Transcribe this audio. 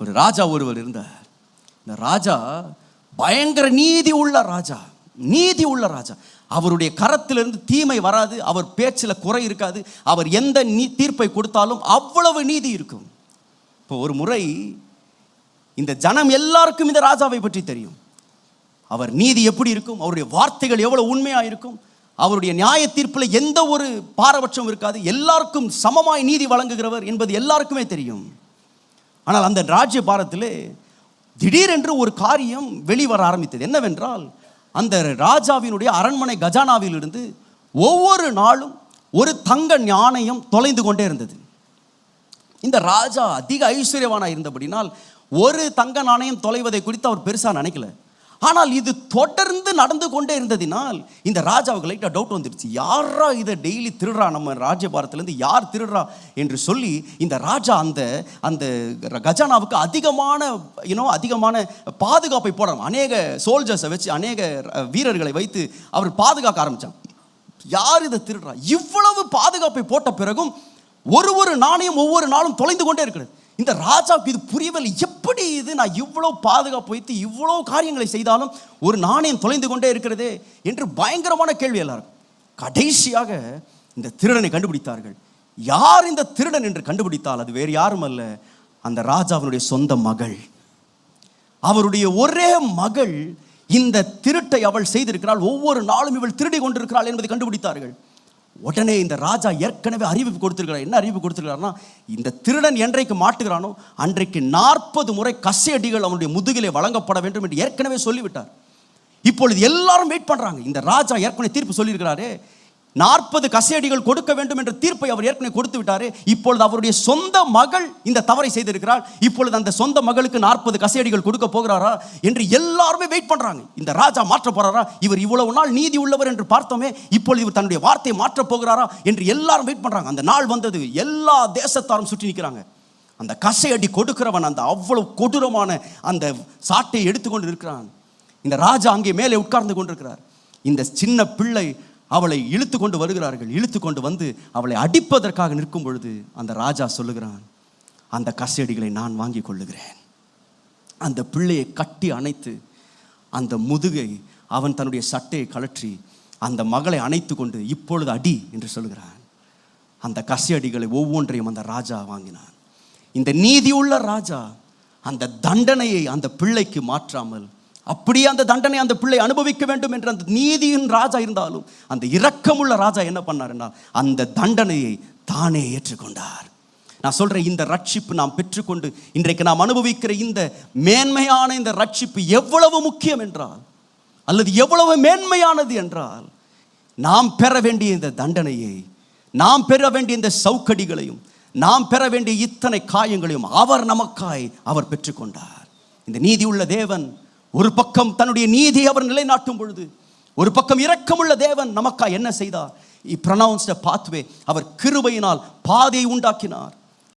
ஒரு ராஜா ஒருவர் இருந்தார். இந்த ராஜா பயங்கர நீதி உள்ள ராஜா, நீதி உள்ள ராஜா. அவருடைய கரத்திலிருந்து தீமை வராது, அவர் பேச்சில் குறை இருக்காது, அவர் எந்த தீர்ப்பை கொடுத்தாலும் அவ்வளவு நீதி இருக்கும். இப்போ ஒரு முறை இந்த ஜனம் எல்லாருக்கும் இந்த ராஜாவை பற்றி தெரியும். அவர் நீதி எப்படி இருக்கும், அவருடைய வார்த்தைகள் எவ்வளவு உண்மையாக இருக்கும், அவருடைய நியாய தீர்ப்பில் எந்த ஒரு பாரபட்சம் இருக்காது, எல்லாருக்கும் சமமாய் நீதி வழங்குகிறவர் என்பது எல்லாருக்குமே தெரியும். ஆனால் அந்த ராஜ்ய பாரத்திலே திடீரென்று ஒரு காரியம் வெளிவர ஆரம்பித்தது. என்னவென்றால், அந்த ராஜாவினுடைய அரண்மனை கஜானாவிலிருந்து ஒவ்வொரு நாளும் ஒரு தங்க நாணயம் தொலைந்து கொண்டே இருந்தது. இந்த ராஜா அதிக ஐஸ்வர்யவானாக இருந்தபடினால் ஒரு தங்க நாணயம் தொலைவதை குறித்து அவர் பெருசாக நினைக்கல. ஆனால் இது தொடர்ந்து நடந்து கொண்டே இருந்ததினால் இந்த ராஜாவுக்கு லைட்டாக டவுட் வந்துடுச்சு. யாரா இதை டெய்லி திருடுறா, நம்ம ராஜ்யபாரத்திலேருந்து யார் திருடுறா என்று சொல்லி இந்த ராஜா அந்த அந்த கஜானாவுக்கு அதிகமான பாதுகாப்பை போடுறாங்க. அநேக சோல்ஜர்ஸை வச்சு, அநேக வீரர்களை வைத்து அவர் பாதுகாக்க ஆரம்பித்தாங்க. யார் இதை திருடுறா? இவ்வளவு பாதுகாப்பை போட்ட பிறகும் ஒரு நாணயம் ஒவ்வொரு நாளும் தொலைந்து கொண்டே இருக்கிறது. இந்த ராஜாவுக்கு இது புரியவில்லை. எப்படி இது, நான் இவ்வளோ பாதுகாப்பு வைத்து இவ்வளோ காரியங்களை செய்தாலும் ஒரு நாணயம் தொலைந்து கொண்டே இருக்கிறதே என்று பயங்கரமான கேள்வி எல்லாரும். கடைசியாக இந்த திருடனை கண்டுபிடித்தார்கள். யார் இந்த திருடன் என்று கண்டுபிடித்தால் அது வேறு யாரும் அல்ல, அந்த ராஜாவினுடைய சொந்த மகள். அவருடைய ஒரே மகள் இந்த திருட்டை அவள் செய்திருக்கிறாள். ஒவ்வொரு நாளும் இவள் திருடி கொண்டிருக்கிறாள் என்பதை கண்டுபிடித்தார்கள். உடனே இந்த ராஜா ஏற்கனவே அறிவிப்பு கொடுத்திருக்கிறார். என்ன அறிவிப்பு கொடுத்திருக்கிறார்னா, இந்த திருடன் என்றைக்கு மாட்டுகிறானோ அன்றைக்கு 40 முறை கசையடிகள் அவனுடைய முதுகிலே வழங்கப்பட வேண்டும் என்று ஏற்கனவே சொல்லிவிட்டார். இப்பொழுது எல்லாரும் வெயிட் பண்றாங்க. இந்த ராஜா ஏற்கனவே தீர்ப்பு சொல்லியிருக்கிறாரே, 40 கசையடிகள் கொடுக்க வேண்டும் என்ற தீர்ப்பை அவர் ஏற்கனவே கொடுத்து விட்டாரே. இப்பொழுது அவருடைய சொந்த மகள் இந்த தவறை செய்திருக்கிறார். இப்பொழுது அந்த சொந்த மகளுக்கு 40 கசையடிகள் கொடுக்க போகிறாரா என்று எல்லாருமே வெயிட் பண்றாங்க. இந்த ராஜா மாற்ற போறாரா? இவர் இவ்வளவு நாள் நீதி உள்ளவர் என்று பார்த்தோமே, இப்பொழுது இவர் தன்னுடைய வார்த்தையை மாற்ற போகிறாரா என்று எல்லாரும் வெயிட் பண்றாங்க. அந்த நாள் வந்தது. எல்லா தேசத்தாரும் சுற்றி நிற்கிறாங்க. அந்த கசையடி கொடுக்கிறவன் அந்த அவ்வளவு கொடூரமான அந்த சாட்டை எடுத்துக்கொண்டு இருக்கிறான். இந்த ராஜா அங்கே மேலே உட்கார்ந்து கொண்டிருக்கிறார். இந்த சின்ன பிள்ளை அவளை இழுத்து கொண்டு வருகிறார்கள். இழுத்து கொண்டு வந்து அவளை அடிப்பதற்காக நிற்கும் பொழுது அந்த ராஜா சொல்லுகிறான், அந்த கசையடிகளை நான் வாங்கி கொள்ளுகிறேன். அந்த பிள்ளையை கட்டி அணைத்து அந்த முதுகை அவன் தன்னுடைய சட்டையை கழற்றி அந்த மகளை அணைத்து கொண்டு இப்பொழுது அடி என்று சொல்லுகிறான். அந்த கசையடிகளை ஒவ்வொன்றையும் அந்த ராஜா வாங்கினான். இந்த நீதியுள்ள ராஜா அந்த தண்டனையை அந்த பிள்ளைக்கு மாற்றாமல், அப்படியே அந்த தண்டனை அந்த பிள்ளை அனுபவிக்க வேண்டும் என்ற அந்த நீதியின் ராஜா இருந்தாலும் அந்த இரக்கமுள்ள ராஜா என்ன பண்ணார்னா, அந்த தண்டனையை தானே ஏற்றுக்கொண்டார். நான் சொல்றேன், இந்த ரட்சிப்பு நாம் பெற்றுக்கொண்டு இன்றைக்கு நாம் அனுபவிக்கிற இந்த மேன்மையான இந்த ரட்சிப்பு எவ்வளவு முக்கியம் என்றால், அல்லது எவ்வளவு மேன்மையானது என்றால், நாம் பெற வேண்டிய இந்த தண்டனையை, நாம் பெற வேண்டிய இந்த சவுக்கடிகளையும், நாம் பெற வேண்டிய இத்தனை காயங்களையும் அவர் நமக்காய் அவர் பெற்றுக்கொண்டார். இந்த நீதி உள்ள தேவன் ஒரு பக்கம் தன்னுடைய நீதியை அவர் நிலைநாட்டும் பொழுது, ஒரு பக்கம் இரக்கமுள்ள தேவன் நமக்காக என்ன செய்தார்? He pronounced a pathway. அவர் கிருபையினால் பாதையை உண்டாக்கினார்.